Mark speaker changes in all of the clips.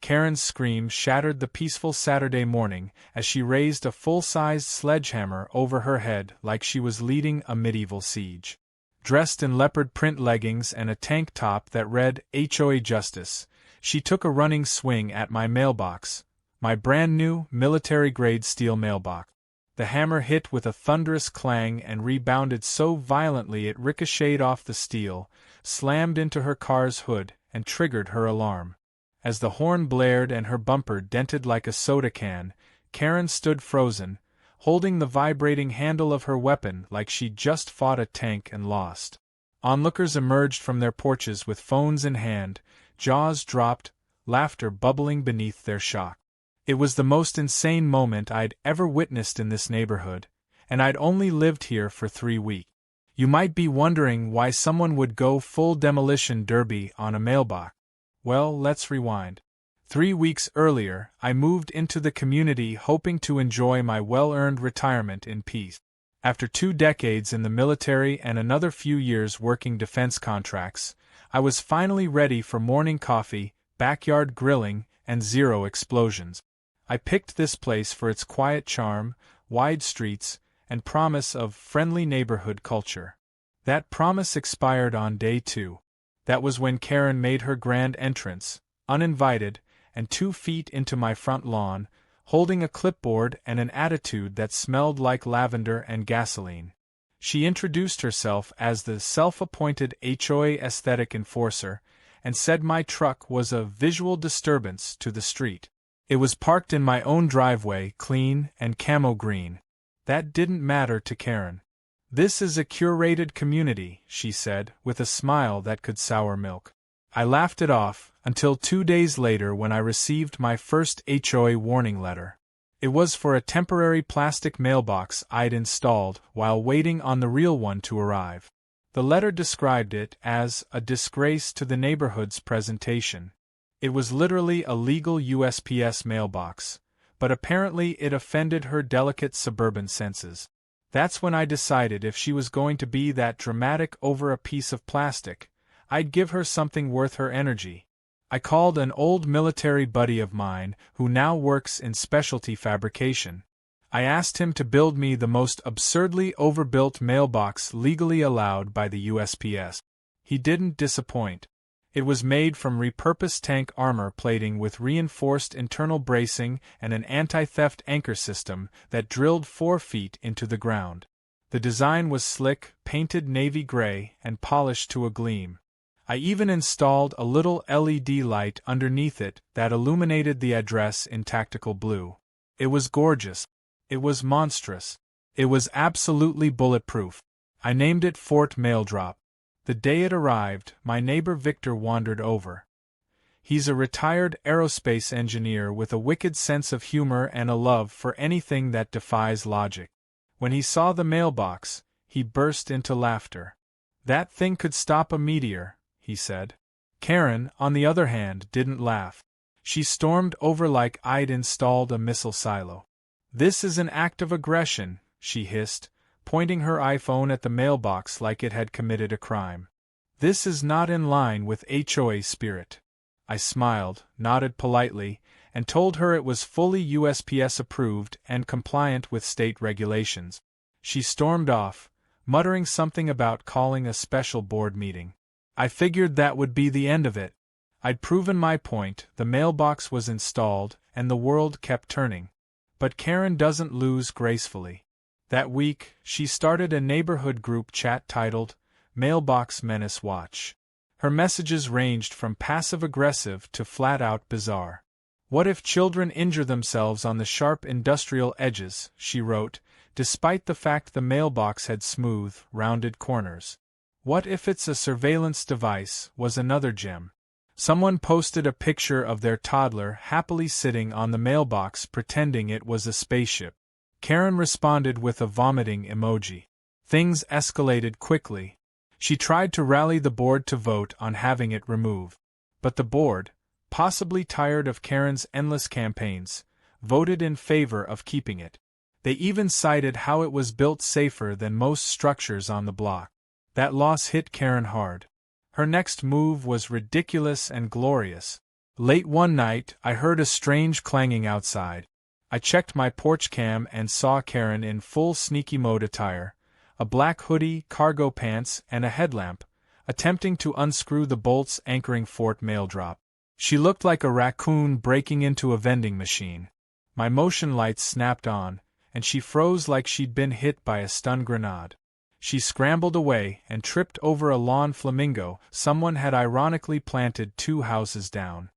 Speaker 1: Karen's scream shattered the peaceful Saturday morning as she raised a full-sized sledgehammer over her head like she was leading a medieval siege. Dressed in leopard print leggings and a tank top that read "HOA Justice," she took a running swing at my mailbox, my brand-new, military-grade steel mailbox. The hammer hit with a thunderous clang and rebounded so violently it ricocheted off the steel, slammed into her car's hood, and triggered her alarm. As the horn blared and her bumper dented like a soda can, Karen stood frozen, holding the vibrating handle of her weapon like she'd just fought a tank and lost. Onlookers emerged from their porches with phones in hand, jaws dropped, laughter bubbling beneath their shock. It was the most insane moment I'd ever witnessed in this neighborhood, and I'd only lived here for 3 weeks. You might be wondering why someone would go full demolition derby on a mailbox. Well, let's rewind. 3 weeks earlier, I moved into the community hoping to enjoy my well-earned retirement in peace. After 2 decades in the military and another few years working defense contracts, I was finally ready for morning coffee, backyard grilling, and zero explosions. I picked this place for its quiet charm, wide streets, and promise of friendly neighborhood culture. That promise expired on day 2. That was when Karen made her grand entrance, uninvited, and 2 feet into my front lawn, holding a clipboard and an attitude that smelled like lavender and gasoline. She introduced herself as the self-appointed HOA aesthetic enforcer, and said my truck was a visual disturbance to the street. It was parked in my own driveway, clean and camo green. That didn't matter to Karen. "This is a curated community," she said, with a smile that could sour milk. I laughed it off, until 2 days later when I received my first HOA warning letter. It was for a temporary plastic mailbox I'd installed while waiting on the real one to arrive. The letter described it as a disgrace to the neighborhood's presentation. It was literally a legal USPS mailbox, but apparently it offended her delicate suburban senses. That's when I decided if she was going to be that dramatic over a piece of plastic, I'd give her something worth her energy. I called an old military buddy of mine who now works in specialty fabrication. I asked him to build me the most absurdly overbuilt mailbox legally allowed by the USPS. He didn't disappoint. It was made from repurposed tank armor plating with reinforced internal bracing and an anti-theft anchor system that drilled 4 feet into the ground. The design was slick, painted navy gray, and polished to a gleam. I even installed a little LED light underneath it that illuminated the address in tactical blue. It was gorgeous. It was monstrous. It was absolutely bulletproof. I named it Fort Maildrop. The day it arrived, my neighbor Victor wandered over. He's a retired aerospace engineer with a wicked sense of humor and a love for anything that defies logic. When he saw the mailbox, he burst into laughter. "That thing could stop a meteor," he said. Karen, on the other hand, didn't laugh. She stormed over like I'd installed a missile silo. "This is an act of aggression," she hissed, pointing her iPhone at the mailbox like it had committed a crime. "This is not in line with HOA spirit." I smiled, nodded politely, and told her it was fully USPS approved and compliant with state regulations. She stormed off, muttering something about calling a special board meeting. I figured that would be the end of it. I'd proven my point, the mailbox was installed, and the world kept turning. But Karen doesn't lose gracefully. That week, she started a neighborhood group chat titled, Mailbox Menace Watch. Her messages ranged from passive-aggressive to flat-out bizarre. "What if children injure themselves on the sharp industrial edges," she wrote, despite the fact the mailbox had smooth, rounded corners. "What if it's a surveillance device," was another gem. Someone posted a picture of their toddler happily sitting on the mailbox pretending it was a spaceship. Karen responded with a vomiting emoji. Things escalated quickly. She tried to rally the board to vote on having it removed. But the board, possibly tired of Karen's endless campaigns, voted in favor of keeping it. They even cited how it was built safer than most structures on the block. That loss hit Karen hard. Her next move was ridiculous and glorious. Late one night, I heard a strange clanging outside. I checked my porch cam and saw Karen in full sneaky mode attire, a black hoodie, cargo pants, and a headlamp, attempting to unscrew the bolts anchoring Fort Mail Drop. She looked like a raccoon breaking into a vending machine. My motion lights snapped on, and she froze like she'd been hit by a stun grenade. She scrambled away and tripped over a lawn flamingo someone had ironically planted 2 houses down.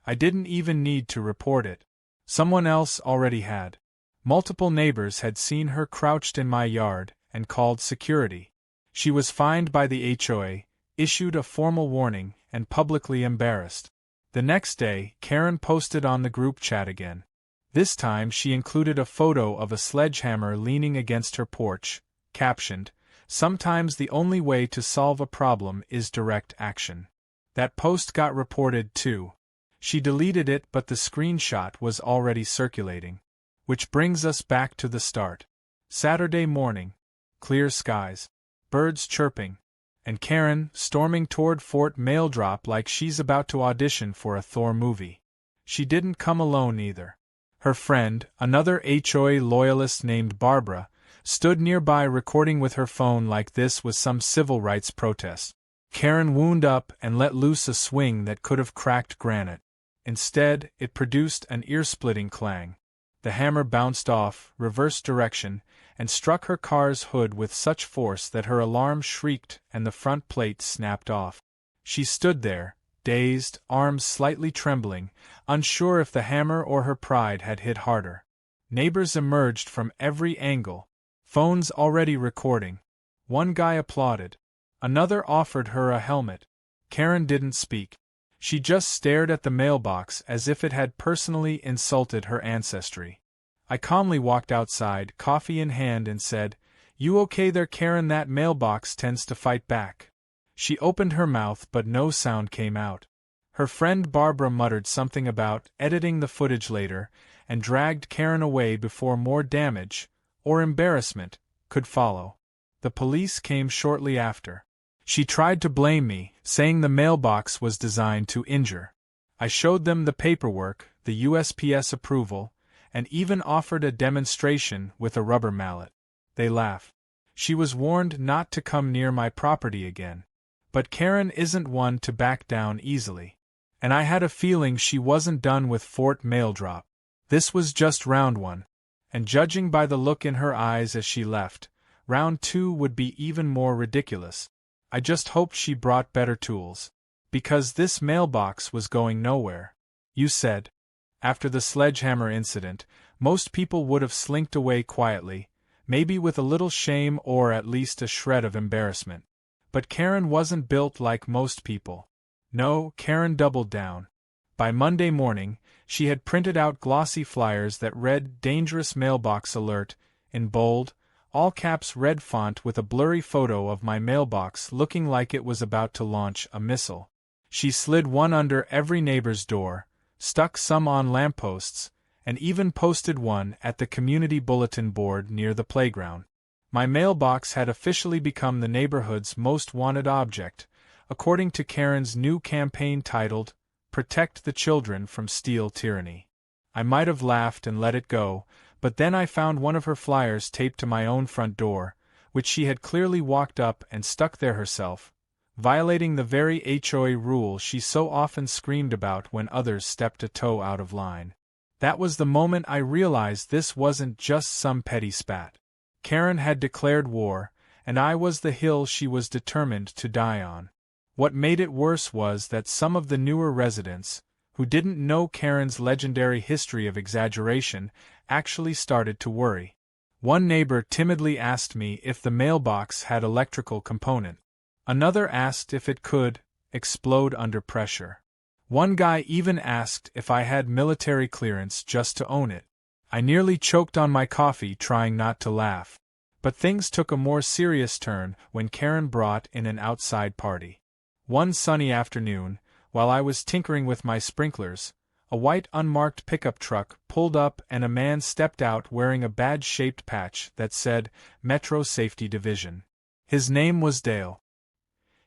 Speaker 1: I didn't even need to report it. Someone else already had. Multiple neighbors had seen her crouched in my yard and called security. She was fined by the HOA, issued a formal warning, and publicly embarrassed. The next day, Karen posted on the group chat again. This time she included a photo of a sledgehammer leaning against her porch, captioned, "Sometimes the only way to solve a problem is direct action." That post got reported too. She deleted it, but the screenshot was already circulating. Which brings us back to the start. Saturday morning. Clear skies. Birds chirping. And Karen storming toward Fort Mail Drop like she's about to audition for a Thor movie. She didn't come alone either. Her friend, another HOA loyalist named Barbara, stood nearby recording with her phone like this was some civil rights protest. Karen wound up and let loose a swing that could have cracked granite. Instead, it produced an ear-splitting clang. The hammer bounced off, reversed direction, and struck her car's hood with such force that her alarm shrieked and the front plate snapped off. She stood there, dazed, arms slightly trembling, unsure if the hammer or her pride had hit harder. Neighbors emerged from every angle, phones already recording. One guy applauded. Another offered her a helmet. Karen didn't speak. She just stared at the mailbox as if it had personally insulted her ancestry. I calmly walked outside, coffee in hand, and said, "You okay there, Karen? That mailbox tends to fight back." She opened her mouth but no sound came out. Her friend Barbara muttered something about editing the footage later and dragged Karen away before more damage, or embarrassment, could follow. The police came shortly after. She tried to blame me, saying the mailbox was designed to injure. I showed them the paperwork, the USPS approval, and even offered a demonstration with a rubber mallet. They laughed. She was warned not to come near my property again. But Karen isn't one to back down easily. And I had a feeling she wasn't done with Fort Mail Drop. This was just round 1. And judging by the look in her eyes as she left, round 2 would be even more ridiculous. I just hoped she brought better tools. Because this mailbox was going nowhere. You said. After the sledgehammer incident, most people would have slinked away quietly, maybe with a little shame or at least a shred of embarrassment. But Karen wasn't built like most people. No, Karen doubled down. By Monday morning, she had printed out glossy flyers that read "Dangerous Mailbox Alert" in bold, all-caps red font with a blurry photo of my mailbox looking like it was about to launch a missile. She slid one under every neighbor's door, stuck some on lampposts, and even posted one at the community bulletin board near the playground. My mailbox had officially become the neighborhood's most wanted object, according to Karen's new campaign titled, "Protect the Children from Steel Tyranny." I might have laughed and let it go, but then I found one of her flyers taped to my own front door, which she had clearly walked up and stuck there herself, violating the very HOA rule she so often screamed about when others stepped a toe out of line. That was the moment I realized this wasn't just some petty spat. Karen had declared war, and I was the hill she was determined to die on. What made it worse was that some of the newer residents, who didn't know Karen's legendary history of exaggeration, actually started to worry. One neighbor timidly asked me if the mailbox had electrical component. Another asked if it could explode under pressure. One guy even asked if I had military clearance just to own it. I nearly choked on my coffee trying not to laugh. But things took a more serious turn when Karen brought in an outside party. One sunny afternoon, while I was tinkering with my sprinklers, a white unmarked pickup truck pulled up and a man stepped out wearing a badge-shaped patch that said Metro Safety Division. His name was Dale.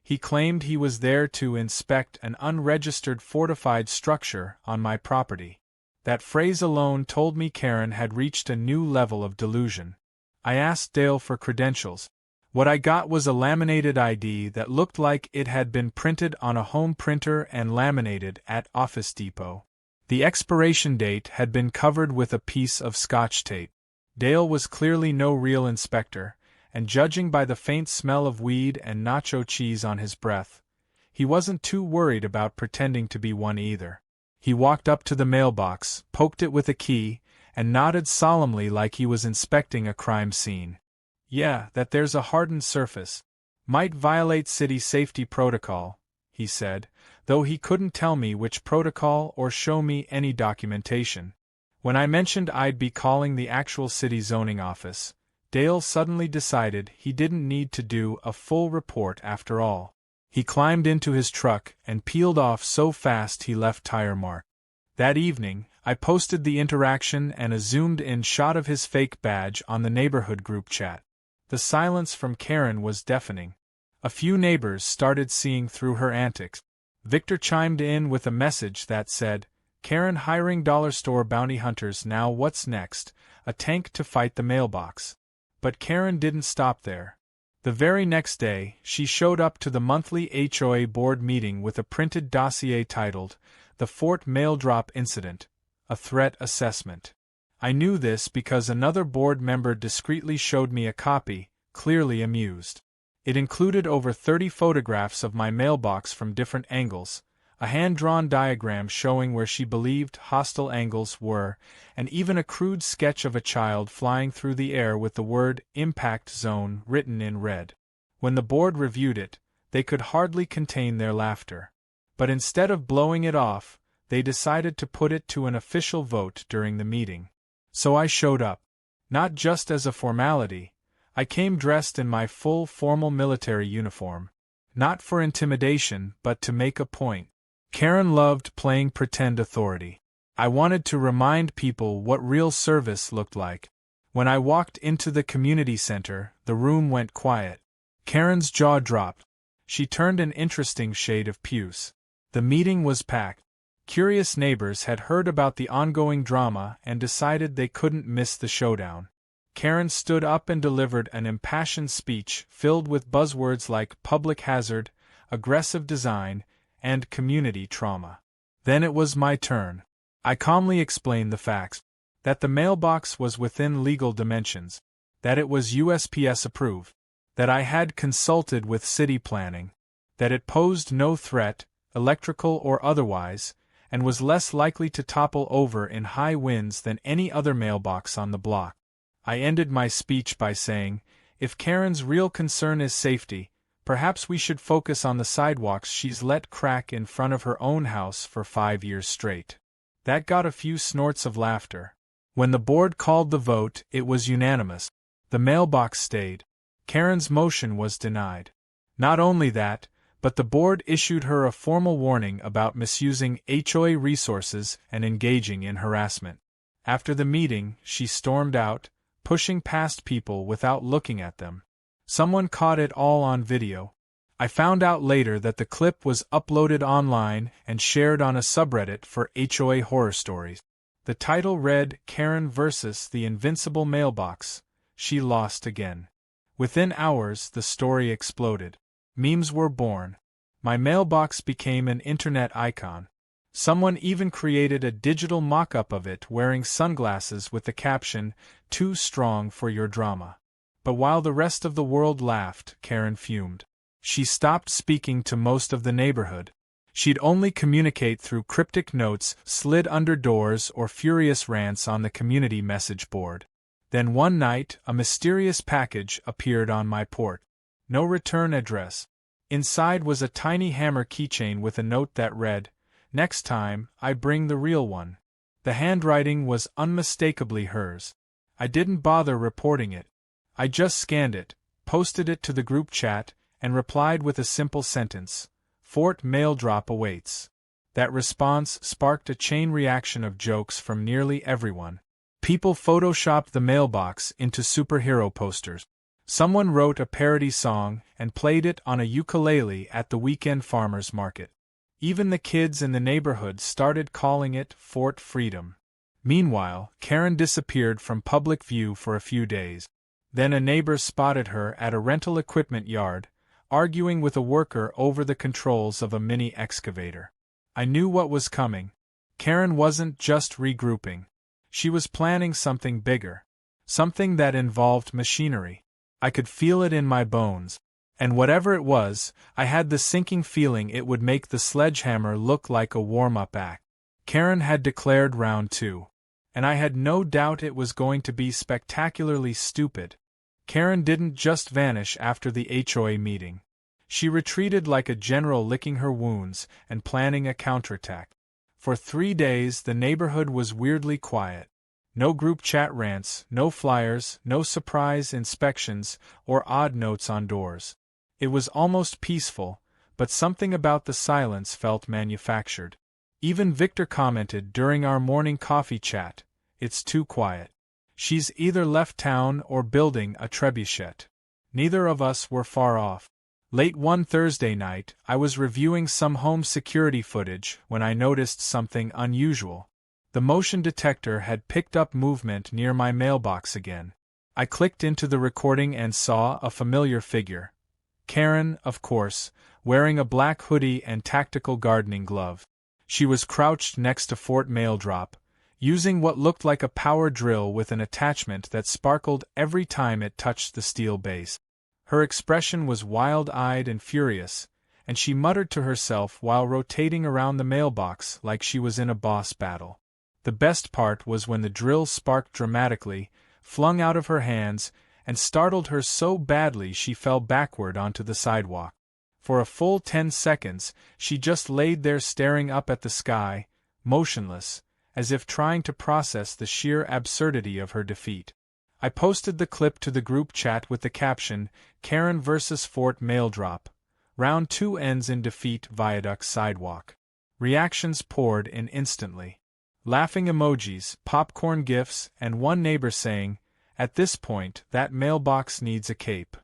Speaker 1: He claimed he was there to inspect an unregistered fortified structure on my property. That phrase alone told me Karen had reached a new level of delusion. I asked Dale for credentials. What I got was a laminated ID that looked like it had been printed on a home printer and laminated at Office Depot. The expiration date had been covered with a piece of Scotch tape. Dale was clearly no real inspector, and judging by the faint smell of weed and nacho cheese on his breath, he wasn't too worried about pretending to be one either. He walked up to the mailbox, poked it with a key, and nodded solemnly like he was inspecting a crime scene. "Yeah, that there's a hardened surface. Might violate city safety protocol," he said, though he couldn't tell me which protocol or show me any documentation. When I mentioned I'd be calling the actual city zoning office, Dale suddenly decided he didn't need to do a full report after all. He climbed into his truck and peeled off so fast he left tire mark. That evening, I posted the interaction and a zoomed-in shot of his fake badge on the neighborhood group chat. The silence from Karen was deafening. A few neighbors started seeing through her antics. Victor chimed in with a message that said, "Karen hiring dollar store bounty hunters, now what's next? A tank to fight the mailbox." But Karen didn't stop there. The very next day, she showed up to the monthly HOA board meeting with a printed dossier titled, "The Fort Mail Drop Incident, a Threat Assessment." I knew this because another board member discreetly showed me a copy, clearly amused. It included over 30 photographs of my mailbox from different angles, a hand-drawn diagram showing where she believed hostile angles were, and even a crude sketch of a child flying through the air with the word "Impact Zone" written in red. When the board reviewed it, they could hardly contain their laughter. But instead of blowing it off, they decided to put it to an official vote during the meeting. So I showed up. Not just as a formality, I came dressed in my full formal military uniform. Not for intimidation, but to make a point. Karen loved playing pretend authority. I wanted to remind people what real service looked like. When I walked into the community center, the room went quiet. Karen's jaw dropped. She turned an interesting shade of puce. The meeting was packed. Curious neighbors had heard about the ongoing drama and decided they couldn't miss the showdown. Karen stood up and delivered an impassioned speech filled with buzzwords like public hazard, aggressive design, and community trauma. Then it was my turn. I calmly explained the facts. That the mailbox was within legal dimensions. That it was USPS approved. That I had consulted with city planning. That it posed no threat, electrical or otherwise, and was less likely to topple over in high winds than any other mailbox on the block. I ended my speech by saying, if Karen's real concern is safety, perhaps we should focus on the sidewalks she's let crack in front of her own house for 5 years straight. That got a few snorts of laughter. When the board called the vote, it was unanimous. The mailbox stayed. Karen's motion was denied. Not only that, but the board issued her a formal warning about misusing HOA resources and engaging in harassment. After the meeting, she stormed out, pushing past people without looking at them. Someone caught it all on video. I found out later that the clip was uploaded online and shared on a subreddit for HOA horror stories. The title read, "Karen versus the Invincible Mailbox. She Lost Again." Within hours, the story exploded. Memes were born. My mailbox became an internet icon. Someone even created a digital mock-up of it wearing sunglasses with the caption, "Too strong for your drama." But while the rest of the world laughed, Karen fumed. She stopped speaking to most of the neighborhood. She'd only communicate through cryptic notes slid under doors or furious rants on the community message board. Then one night, a mysterious package appeared on my porch. No return address. Inside was a tiny hammer keychain with a note that read, "Next time, I bring the real one." The handwriting was unmistakably hers. I didn't bother reporting it. I just scanned it, posted it to the group chat, and replied with a simple sentence, "Fort mail drop awaits." That response sparked a chain reaction of jokes from nearly everyone. People photoshopped the mailbox into superhero posters. Someone wrote a parody song and played it on a ukulele at the weekend farmers market. Even the kids in the neighborhood started calling it Fort Freedom. Meanwhile, Karen disappeared from public view for a few days. Then a neighbor spotted her at a rental equipment yard, arguing with a worker over the controls of a mini excavator. I knew what was coming. Karen wasn't just regrouping. She was planning something bigger. Something that involved machinery. I could feel it in my bones. And whatever it was, I had the sinking feeling it would make the Sledgehammer look like a warm-up act. Karen had declared round 2. And I had no doubt it was going to be spectacularly stupid. Karen didn't just vanish after the HOA meeting. She retreated like a general licking her wounds and planning a counterattack. For 3 days the neighborhood was weirdly quiet. No group chat rants, no flyers, no surprise inspections, or odd notes on doors. It was almost peaceful, but something about the silence felt manufactured. Even Victor commented during our morning coffee chat, "It's too quiet. She's either left town or building a trebuchet." Neither of us were far off. Late one Thursday night, I was reviewing some home security footage when I noticed something unusual. The motion detector had picked up movement near my mailbox again. I clicked into the recording and saw a familiar figure. Karen, of course, wearing a black hoodie and tactical gardening glove. She was crouched next to Fort Mail Drop, using what looked like a power drill with an attachment that sparkled every time it touched the steel base. Her expression was wild-eyed and furious, and she muttered to herself while rotating around the mailbox like she was in a boss battle. The best part was when the drill sparked dramatically, flung out of her hands, and startled her so badly she fell backward onto the sidewalk. For a full 10 seconds, she just laid there staring up at the sky, motionless, as if trying to process the sheer absurdity of her defeat. I posted the clip to the group chat with the caption, "Karen vs. Fort Mail Drop. Round 2 ends in defeat Viaduct Sidewalk." Reactions poured in instantly. Laughing emojis, popcorn gifs, and one neighbor saying, "At this point, that mailbox needs a cape."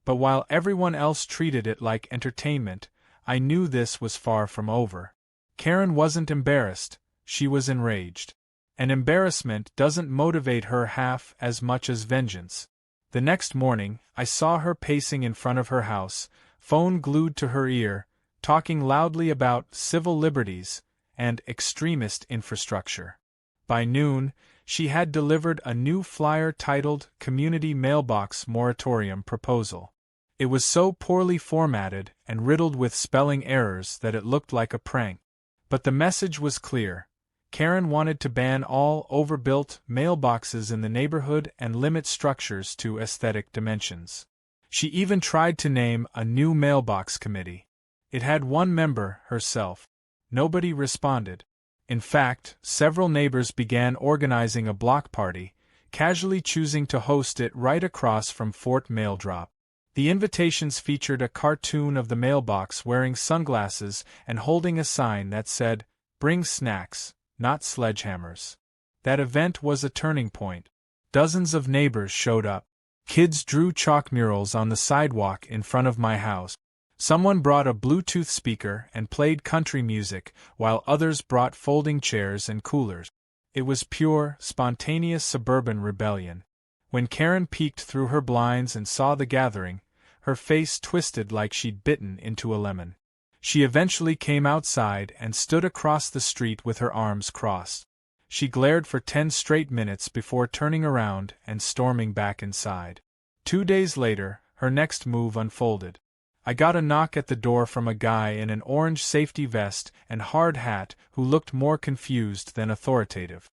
Speaker 1: But while everyone else treated it like entertainment, I knew this was far from over. Karen wasn't embarrassed, she was enraged. And embarrassment doesn't motivate her half as much as vengeance. The next morning, I saw her pacing in front of her house, phone glued to her ear, talking loudly about civil liberties and extremist infrastructure. By noon, she had delivered a new flyer titled Community Mailbox Moratorium Proposal. It was so poorly formatted and riddled with spelling errors that it looked like a prank. But the message was clear. Karen wanted to ban all overbuilt mailboxes in the neighborhood and limit structures to aesthetic dimensions. She even tried to name a new mailbox committee. It had one member, herself. Nobody responded. In fact, several neighbors began organizing a block party, casually choosing to host it right across from Fort Mail Drop. The invitations featured a cartoon of the mailbox wearing sunglasses and holding a sign that said, "Bring snacks, not sledgehammers." That event was a turning point. Dozens of neighbors showed up. Kids drew chalk murals on the sidewalk in front of my house. Someone brought a Bluetooth speaker and played country music, while others brought folding chairs and coolers. It was pure, spontaneous suburban rebellion. When Karen peeked through her blinds and saw the gathering, her face twisted like she'd bitten into a lemon. She eventually came outside and stood across the street with her arms crossed. She glared for 10 straight minutes before turning around and storming back inside. 2 days later, her next move unfolded. I got a knock at the door from a guy in an orange safety vest and hard hat who looked more confused than authoritative.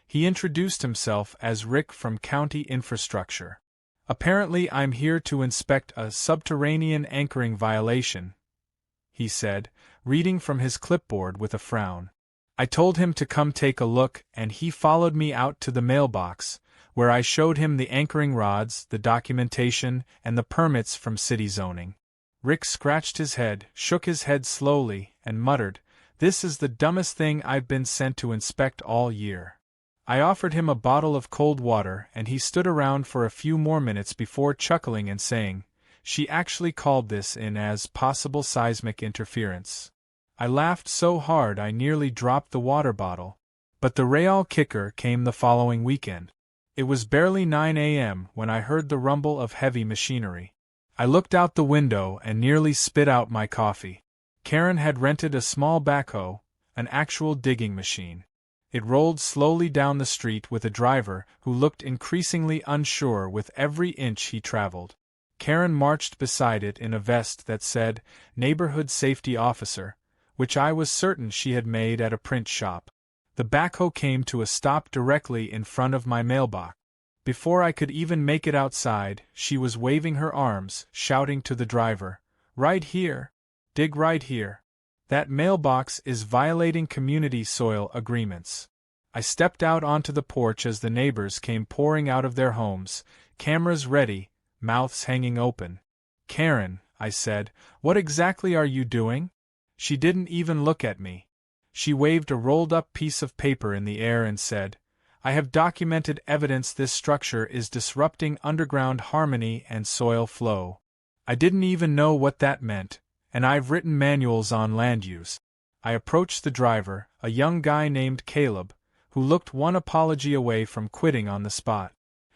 Speaker 1: He introduced himself as Rick from County Infrastructure. "Apparently I'm here to inspect a subterranean anchoring violation," he said, reading from his clipboard with a frown. I told him to come take a look, and he followed me out to the mailbox, where I showed him the anchoring rods, the documentation, and the permits from city zoning. Rick scratched his head, shook his head slowly, and muttered, "This is the dumbest thing I've been sent to inspect all year." I offered him a bottle of cold water and he stood around for a few more minutes before chuckling and saying, "She actually called this in as possible seismic interference." I laughed so hard I nearly dropped the water bottle. But the real kicker came the following weekend. It was barely 9 a.m. when I heard the rumble of heavy machinery. I looked out the window and nearly spit out my coffee. Karen had rented a small backhoe, an actual digging machine. It rolled slowly down the street with a driver who looked increasingly unsure with every inch he traveled. Karen marched beside it in a vest that said, "Neighborhood Safety Officer," which I was certain she had made at a print shop. The backhoe came to a stop directly in front of my mailbox. Before I could even make it outside, she was waving her arms, shouting to the driver, "Right here! Dig right here! That mailbox is violating community soil agreements." I stepped out onto the porch as the neighbors came pouring out of their homes, cameras ready, mouths hanging open. "Karen," I said, "what exactly are you doing?" She didn't even look at me. She waved a rolled-up piece of paper in the air and said, "I have documented evidence this structure is disrupting underground harmony and soil flow." I didn't even know what that meant, and I've written manuals on land use. I approached the driver, a young guy named Caleb, who looked one apology away from quitting on the spot.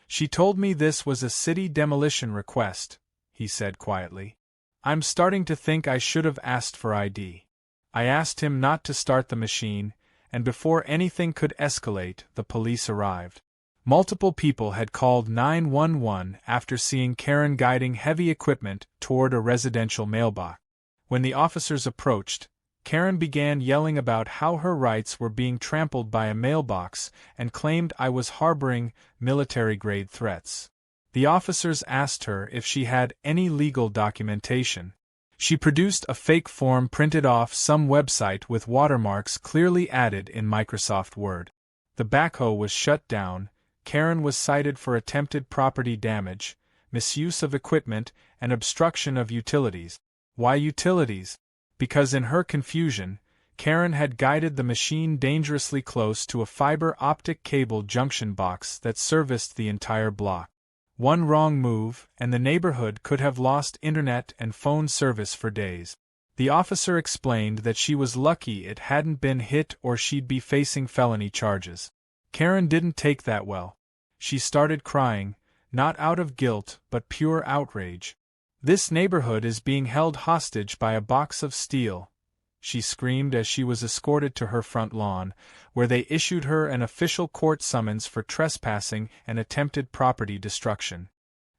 Speaker 1: "She told me this was a city demolition request," he said quietly. "I'm starting to think I should have asked for ID." I asked him not to start the machine, and before anything could escalate, the police arrived. Multiple people had called 911 after seeing Karen guiding heavy equipment toward a residential mailbox. When the officers approached, Karen began yelling about how her rights were being trampled by a mailbox and claimed I was harboring military-grade threats. The officers asked her if she had any legal documentation. She produced a fake form printed off some website with watermarks clearly added in Microsoft Word. The backhoe was shut down. Karen was cited for attempted property damage, misuse of equipment, and obstruction of utilities. Why utilities? Because in her confusion, Karen had guided the machine dangerously close to a fiber optic cable junction box that serviced the entire block. One wrong move, and the neighborhood could have lost internet and phone service for days. The officer explained that she was lucky it hadn't been hit or she'd be facing felony charges. Karen didn't take that well. She started crying, not out of guilt but pure outrage. "This neighborhood is being held hostage by a box of steel," she screamed as she was escorted to her front lawn, where they issued her an official court summons for trespassing and attempted property destruction.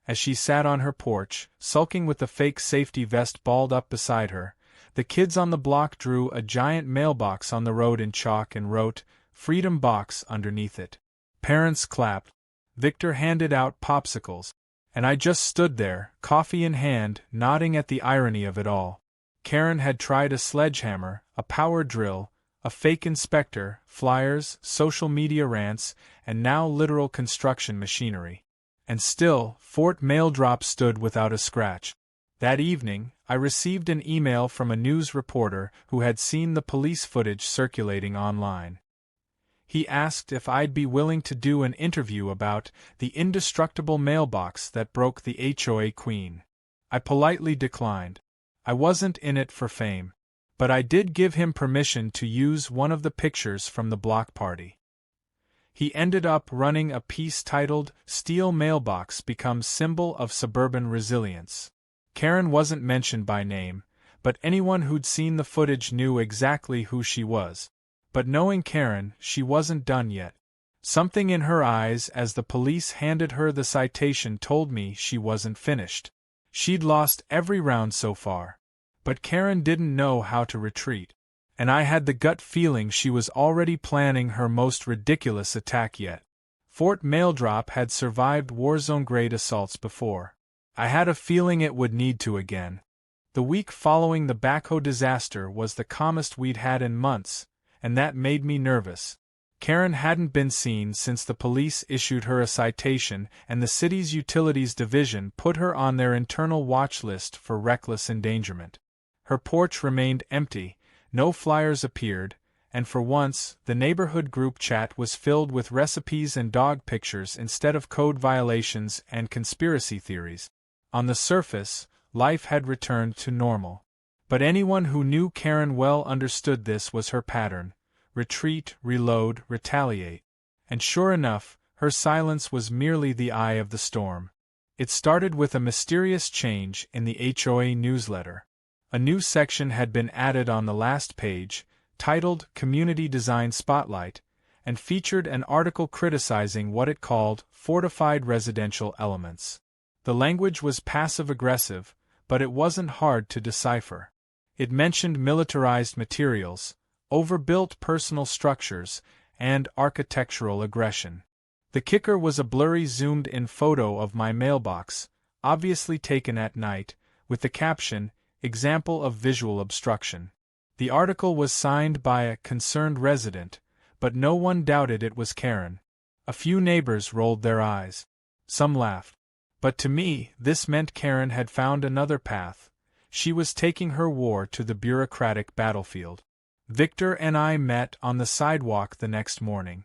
Speaker 1: As she sat on her porch, sulking with the fake safety vest balled up beside her, the kids on the block drew a giant mailbox on the road in chalk and wrote, "Freedom Box" underneath it. Parents clapped. Victor handed out popsicles. And I just stood there, coffee in hand, nodding at the irony of it all. Karen had tried a sledgehammer, a power drill, a fake inspector, flyers, social media rants, and now literal construction machinery. And still, Fort Maildrop stood without a scratch. That evening, I received an email from a news reporter who had seen the police footage circulating online. He asked if I'd be willing to do an interview about the indestructible mailbox that broke the HOA queen. I politely declined. I wasn't in it for fame. But I did give him permission to use one of the pictures from the block party. He ended up running a piece titled, "Steel Mailbox Becomes Symbol of Suburban Resilience." Karen wasn't mentioned by name, but anyone who'd seen the footage knew exactly who she was. But knowing Karen, she wasn't done yet. Something in her eyes as the police handed her the citation told me she wasn't finished. She'd lost every round so far. But Karen didn't know how to retreat. And I had the gut feeling she was already planning her most ridiculous attack yet. Fort Maildrop had survived war-zone-grade assaults before. I had a feeling it would need to again. The week following the backhoe disaster was the calmest we'd had in months, and that made me nervous. Karen hadn't been seen since the police issued her a citation and the city's utilities division put her on their internal watch list for reckless endangerment. Her porch remained empty, no flyers appeared, and for once, the neighborhood group chat was filled with recipes and dog pictures instead of code violations and conspiracy theories. On the surface, life had returned to normal. But anyone who knew Karen well understood this was her pattern: retreat, reload, retaliate. And sure enough, her silence was merely the eye of the storm. It started with a mysterious change in the HOA newsletter. A new section had been added on the last page, titled Community Design Spotlight, and featured an article criticizing what it called fortified residential elements. The language was passive-aggressive, but it wasn't hard to decipher. It mentioned militarized materials, overbuilt personal structures, and architectural aggression. The kicker was a blurry zoomed-in photo of my mailbox, obviously taken at night, with the caption, "Example of visual obstruction." The article was signed by a concerned resident, but no one doubted it was Karen. A few neighbors rolled their eyes. Some laughed. But to me, this meant Karen had found another path. She was taking her war to the bureaucratic battlefield. Victor and I met on the sidewalk the next morning.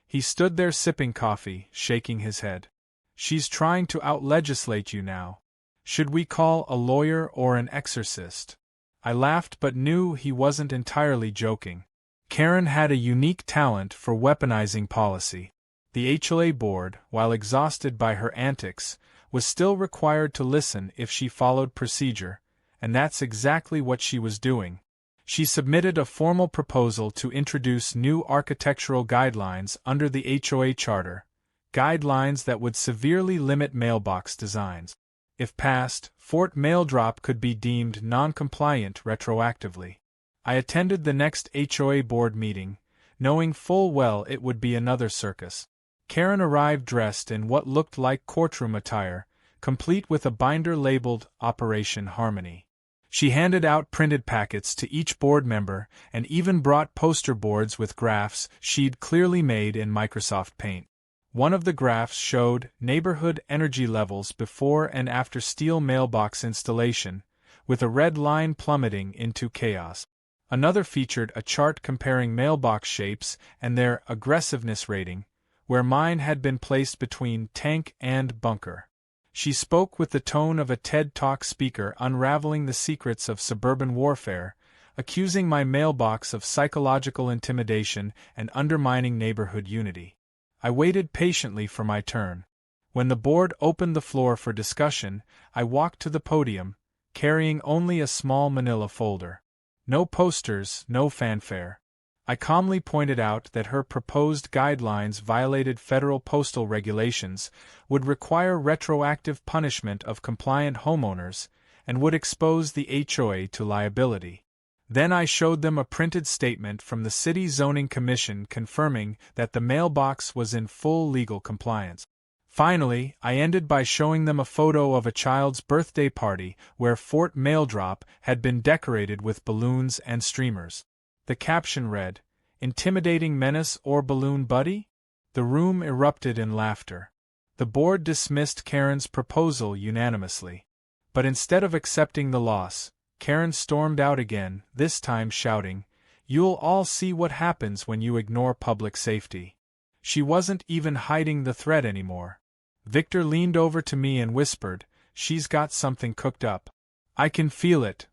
Speaker 1: He stood there sipping coffee, shaking his head. "She's trying to out-legislate you now. Should we call a lawyer or an exorcist?" I laughed but knew he wasn't entirely joking. Karen had a unique talent for weaponizing policy. The HOA board, while exhausted by her antics, was still required to listen if she followed procedure, and that's exactly what she was doing. She submitted a formal proposal to introduce new architectural guidelines under the HOA charter, guidelines that would severely limit mailbox designs. If passed, Fort Mail Drop could be deemed non-compliant retroactively. I attended the next HOA board meeting, knowing full well it would be another circus. Karen arrived dressed in what looked like courtroom attire, complete with a binder labeled Operation Harmony. She handed out printed packets to each board member and even brought poster boards with graphs she'd clearly made in Microsoft Paint. One of the graphs showed neighborhood energy levels before and after steel mailbox installation, with a red line plummeting into chaos. Another featured a chart comparing mailbox shapes and their aggressiveness rating, where mine had been placed between tank and bunker. She spoke with the tone of a TED Talk speaker unraveling the secrets of suburban warfare, accusing my mailbox of psychological intimidation and undermining neighborhood unity. I waited patiently for my turn. When the board opened the floor for discussion, I walked to the podium, carrying only a small manila folder. No posters, no fanfare. I calmly pointed out that her proposed guidelines violated federal postal regulations, would require retroactive punishment of compliant homeowners, and would expose the HOA to liability. Then I showed them a printed statement from the City Zoning Commission confirming that the mailbox was in full legal compliance. Finally, I ended by showing them a photo of a child's birthday party where Fort Mail Drop had been decorated with balloons and streamers. The caption read, "Intimidating menace or balloon buddy?" The room erupted in laughter. The board dismissed Karen's proposal unanimously. But instead of accepting the loss, Karen stormed out again, this time shouting, "You'll all see what happens when you ignore public safety." She wasn't even hiding the threat anymore. Victor leaned over to me and whispered, "She's got something cooked up. I can feel it."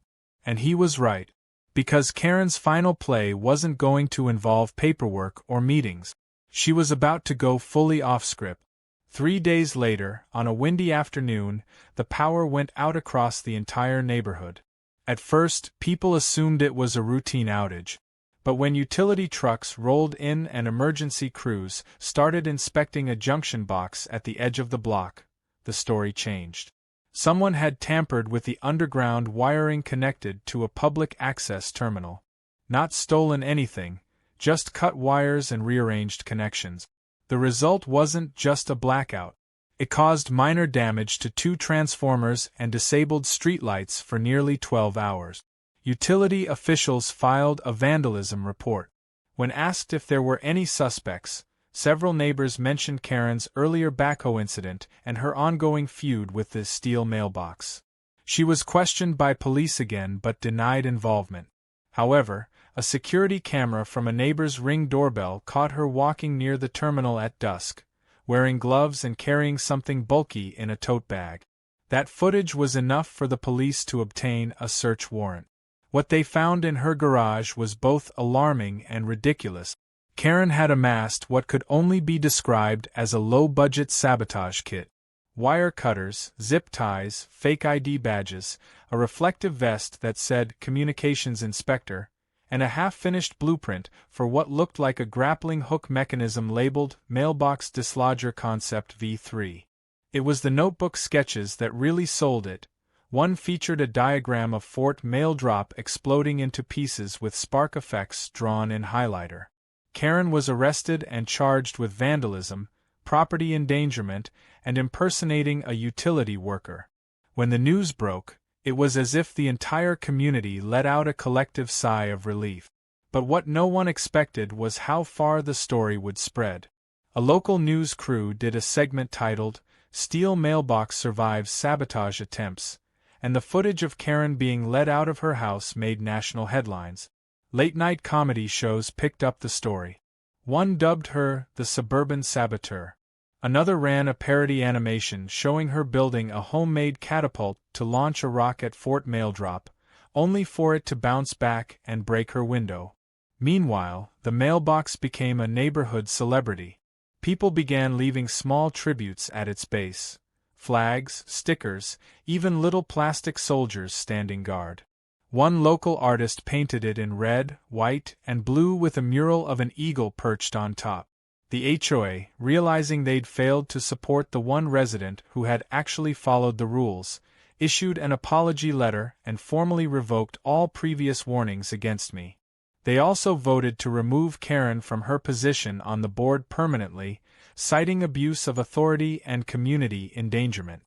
Speaker 1: And he was right. Because Karen's final play wasn't going to involve paperwork or meetings. She was about to go fully off-script. 3 days later, on a windy afternoon, the power went out across the entire neighborhood. At first, people assumed it was a routine outage. But when utility trucks rolled in and emergency crews started inspecting a junction box at the edge of the block, the story changed. Someone had tampered with the underground wiring connected to a public access terminal. Not stolen anything, just cut wires and rearranged connections. The result wasn't just a blackout. It caused minor damage to 2 transformers and disabled streetlights for nearly 12 hours. Utility officials filed a vandalism report. When asked if there were any suspects, several neighbors mentioned Karen's earlier backhoe incident and her ongoing feud with the steel mailbox. She was questioned by police again but denied involvement. However, A security camera from a neighbor's Ring doorbell caught her walking near the terminal at dusk, wearing gloves and carrying something bulky in a tote bag. That footage was enough for the police to obtain a search warrant. What they found in her garage was both alarming and ridiculous. Karen had amassed what could only be described as a low-budget sabotage kit. Wire cutters, zip ties, fake ID badges, a reflective vest that said Communications Inspector, and a half-finished blueprint for what looked like a grappling hook mechanism labeled Mailbox Dislodger Concept V3. It was the notebook sketches that really sold it. One featured a diagram of Fort Mail Drop exploding into pieces with spark effects drawn in highlighter. Karen was arrested and charged with vandalism, property endangerment, and impersonating a utility worker. When the news broke, it was as if the entire community let out a collective sigh of relief. But what no one expected was how far the story would spread. A local news crew did a segment titled, "Steel Mailbox Survives Sabotage Attempts," and the footage of Karen being let out of her house made national headlines. Late-night comedy shows picked up the story. One dubbed her the Suburban Saboteur. Another ran a parody animation showing her building a homemade catapult to launch a rock at Fort Mail Drop, only for it to bounce back and break her window. Meanwhile, the mailbox became a neighborhood celebrity. People began leaving small tributes at its base. Flags, stickers, even little plastic soldiers standing guard. One local artist painted it in red, white, and blue with a mural of an eagle perched on top. The HOA, realizing they'd failed to support the one resident who had actually followed the rules, issued an apology letter and formally revoked all previous warnings against me. They also voted to remove Karen from her position on the board permanently, citing abuse of authority and community endangerment.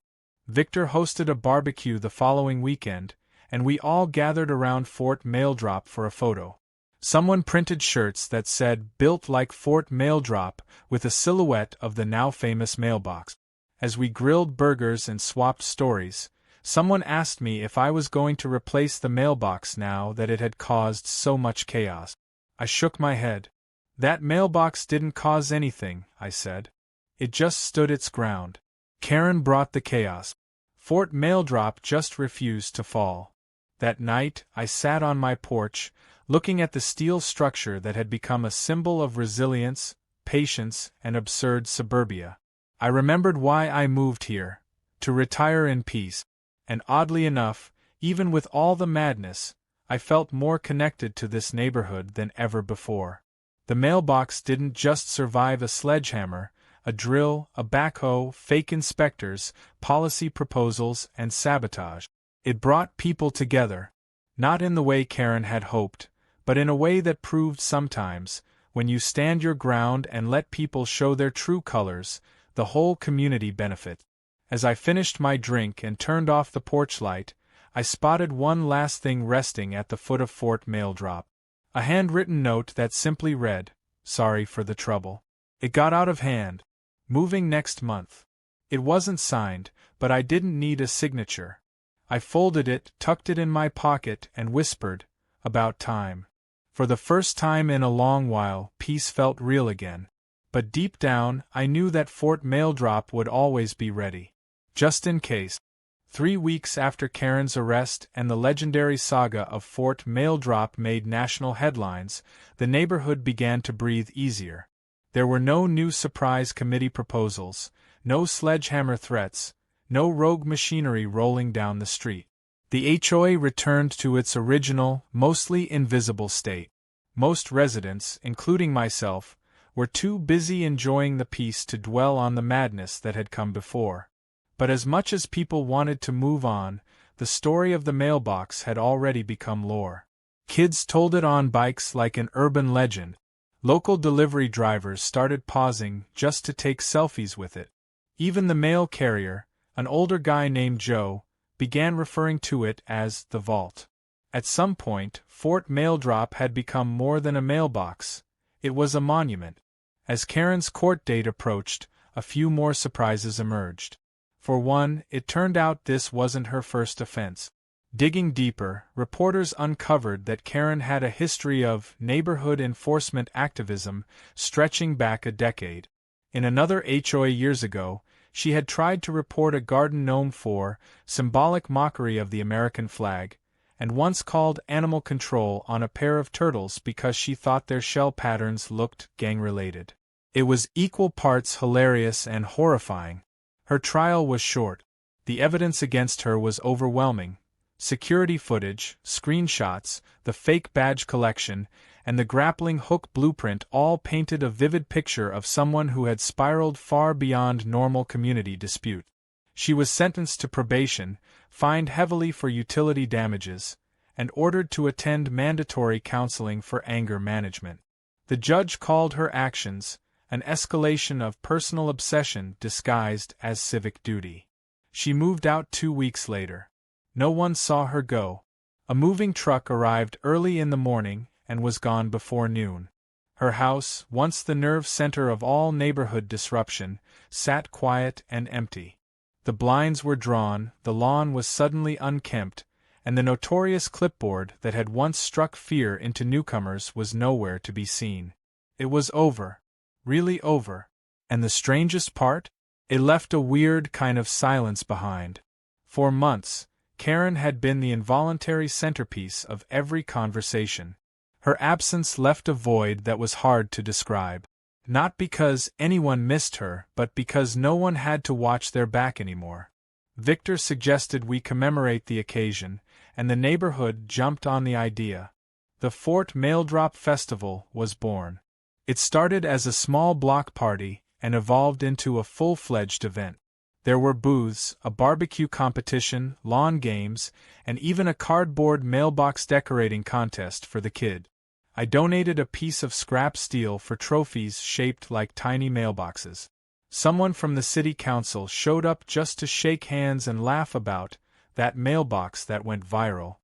Speaker 1: Victor hosted a barbecue the following weekend, and we all gathered around Fort Mail Drop for a photo. Someone printed shirts that said "Built like Fort Mail Drop" with a silhouette of the now famous mailbox. As we grilled burgers and swapped stories, someone asked me if I was going to replace the mailbox now that it had caused so much chaos. I shook my head. That mailbox didn't cause anything, I said. It just stood its ground. Karen brought the chaos. Fort Mail Drop just refused to fall. That night, I sat on my porch, looking at the steel structure that had become a symbol of resilience, patience, and absurd suburbia. I remembered why I moved here, to retire in peace. And oddly enough, even with all the madness, I felt more connected to this neighborhood than ever before. The mailbox didn't just survive a sledgehammer, a drill, a backhoe, fake inspectors, policy proposals, and sabotage. It brought people together, not in the way Karen had hoped, but in a way that proved sometimes, when you stand your ground and let people show their true colors, the whole community benefits. As I finished my drink and turned off the porch light, I spotted one last thing resting at the foot of Fort Mail Drop. A handwritten note that simply read, "Sorry for the trouble. It got out of hand. Moving next month." It wasn't signed, but I didn't need a signature. I folded it, tucked it in my pocket, and whispered, "About time." For the first time in a long while, peace felt real again. But deep down, I knew that Fort Mail Drop would always be ready. Just in case. 3 weeks after Karen's arrest and the legendary saga of Fort Mail Drop made national headlines, the neighborhood began to breathe easier. There were no new surprise committee proposals, no sledgehammer threats, no rogue machinery rolling down the street. The HOA returned to its original, mostly invisible state. Most residents, including myself, were too busy enjoying the peace to dwell on the madness that had come before. But as much as people wanted to move on, the story of the mailbox had already become lore. Kids told it on bikes like an urban legend. Local delivery drivers started pausing just to take selfies with it. Even the mail carrier, an older guy named Joe, began referring to it as the vault. At some point, Fort Mail Drop had become more than a mailbox. It was a monument. As Karen's court date approached, a few more surprises emerged. For one, it turned out this wasn't her first offense. Digging deeper, reporters uncovered that Karen had a history of neighborhood enforcement activism stretching back a decade. In another HOA years ago, she had tried to report a garden gnome for symbolic mockery of the American flag, and once called animal control on a pair of turtles because she thought their shell patterns looked gang-related. It was equal parts hilarious and horrifying. Her trial was short. The evidence against her was overwhelming. Security footage, screenshots, the fake badge collection, and the grappling hook blueprint all painted a vivid picture of someone who had spiraled far beyond normal community dispute. She was sentenced to probation, fined heavily for utility damages, and ordered to attend mandatory counseling for anger management. The judge called her actions an escalation of personal obsession disguised as civic duty. She moved out 2 weeks later. No one saw her go. A moving truck arrived early in the morning and was gone before noon. Her house, once the nerve center of all neighborhood disruption, sat quiet and empty. The blinds were drawn, the lawn was suddenly unkempt, and the notorious clipboard that had once struck fear into newcomers was nowhere to be seen. It was over. Really over. And the strangest part? It left a weird kind of silence behind. For months, Karen had been the involuntary centerpiece of every conversation. Her absence left a void that was hard to describe. Not because anyone missed her, but because no one had to watch their back anymore. Victor suggested we commemorate the occasion, and the neighborhood jumped on the idea. The Fort Mail Drop Festival was born. It started as a small block party and evolved into a full-fledged event. There were booths, a barbecue competition, lawn games, and even a cardboard mailbox decorating contest for the kid. I donated a piece of scrap steel for trophies shaped like tiny mailboxes. Someone from the city council showed up just to shake hands and laugh about that mailbox that went viral.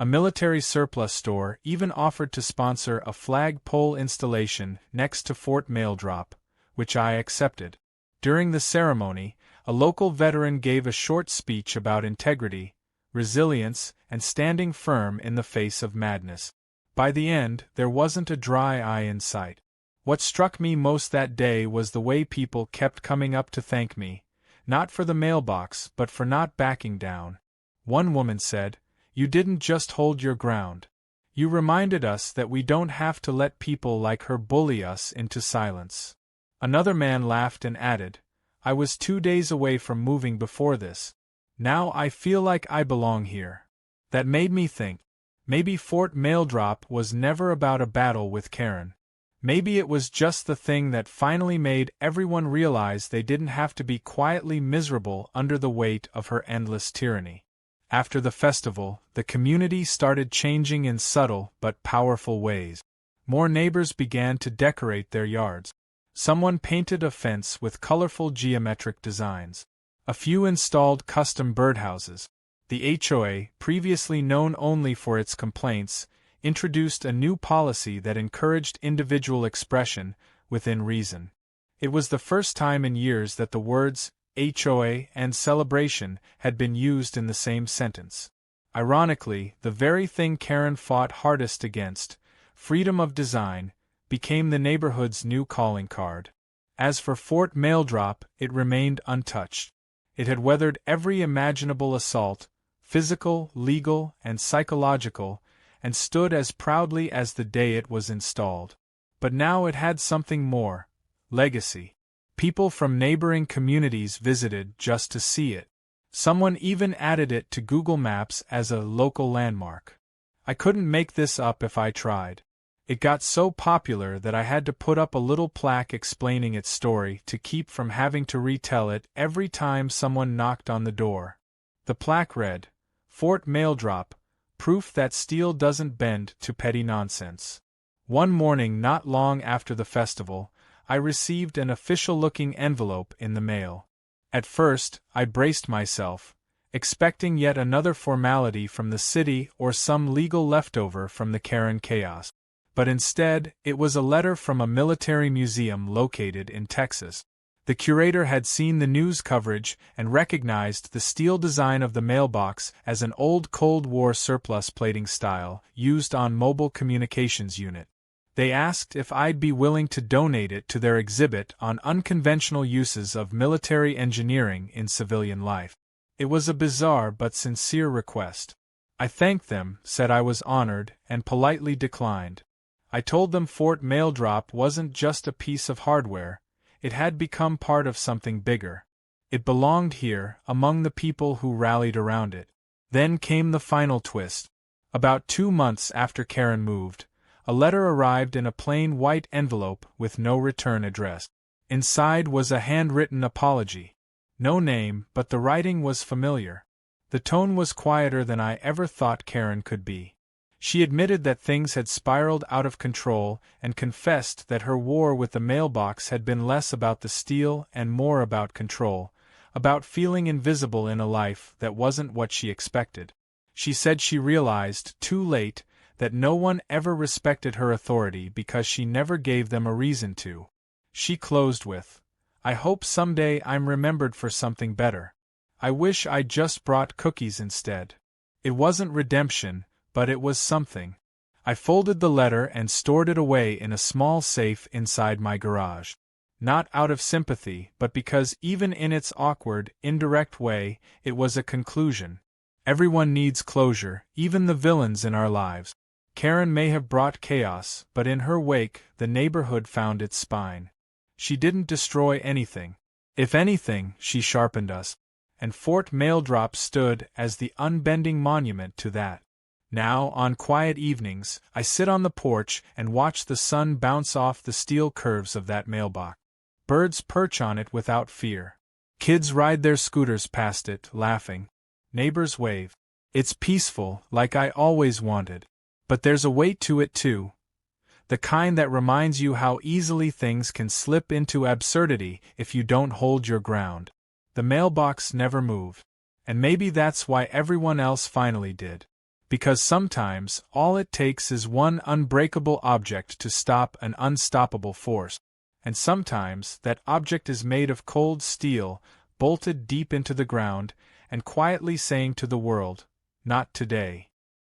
Speaker 1: A military surplus store even offered to sponsor a flagpole installation next to Fort Mail Drop, which I accepted. During the ceremony, a local veteran gave a short speech about integrity, resilience, and standing firm in the face of madness. By the end, there wasn't a dry eye in sight. What struck me most that day was the way people kept coming up to thank me, not for the mailbox but for not backing down. One woman said, "You didn't just hold your ground. You reminded us that we don't have to let people like her bully us into silence." Another man laughed and added, "I was 2 days away from moving before this. Now I feel like I belong here." That made me think. Maybe Fort Mail Drop was never about a battle with Karen. Maybe it was just the thing that finally made everyone realize they didn't have to be quietly miserable under the weight of her endless tyranny. After the festival, the community started changing in subtle but powerful ways. More neighbors began to decorate their yards. Someone painted a fence with colorful geometric designs. A few installed custom birdhouses. The HOA, previously known only for its complaints, introduced a new policy that encouraged individual expression within reason. It was the first time in years that the words HOA and celebration had been used in the same sentence. Ironically, the very thing Karen fought hardest against, freedom of design, became the neighborhood's new calling card. As for Fort Mail Drop, it remained untouched. It had weathered every imaginable assault, physical, legal, and psychological, and stood as proudly as the day it was installed. But now it had something more: legacy. People from neighboring communities visited just to see it. Someone even added it to Google Maps as a local landmark. I couldn't make this up if I tried. It got so popular that I had to put up a little plaque explaining its story to keep from having to retell it every time someone knocked on the door. The plaque read, "Fort Mail Drop, proof that steel doesn't bend to petty nonsense." One morning not long after the festival, I received an official-looking envelope in the mail. At first, I braced myself, expecting yet another formality from the city or some legal leftover from the Karen chaos. But instead, it was a letter from a military museum located in Texas. The curator had seen the news coverage and recognized the steel design of the mailbox as an old Cold War surplus plating style used on mobile communications unit. They asked if I'd be willing to donate it to their exhibit on unconventional uses of military engineering in civilian life. It was a bizarre but sincere request. I thanked them, said I was honored, and politely declined. I told them Fort Maildrop wasn't just a piece of hardware, it had become part of something bigger. It belonged here, among the people who rallied around it. Then came the final twist. About 2 months after Karen moved, a letter arrived in a plain white envelope with no return address. Inside was a handwritten apology. No name, but the writing was familiar. The tone was quieter than I ever thought Karen could be. She admitted that things had spiraled out of control and confessed that her war with the mailbox had been less about the steel and more about control, about feeling invisible in a life that wasn't what she expected. She said she realized, too late, that no one ever respected her authority because she never gave them a reason to. She closed with, "I hope someday I'm remembered for something better. I wish I'd just brought cookies instead." It wasn't redemption, but it was something. I folded the letter and stored it away in a small safe inside my garage. Not out of sympathy, but because even in its awkward, indirect way, it was a conclusion. Everyone needs closure, even the villains in our lives. Karen may have brought chaos, but in her wake, the neighborhood found its spine. She didn't destroy anything. If anything, she sharpened us. And Fort Maildrop stood as the unbending monument to that. Now, on quiet evenings, I sit on the porch and watch the sun bounce off the steel curves of that mailbox. Birds perch on it without fear. Kids ride their scooters past it, laughing. Neighbors wave. It's peaceful, like I always wanted. But there's a weight to it too. The kind that reminds you how easily things can slip into absurdity if you don't hold your ground. The mailbox never moved. And maybe that's why everyone else finally did. Because sometimes, all it takes is one unbreakable object to stop an unstoppable force. And sometimes, that object is made of cold steel, bolted deep into the ground, and quietly saying to the world, "Not today."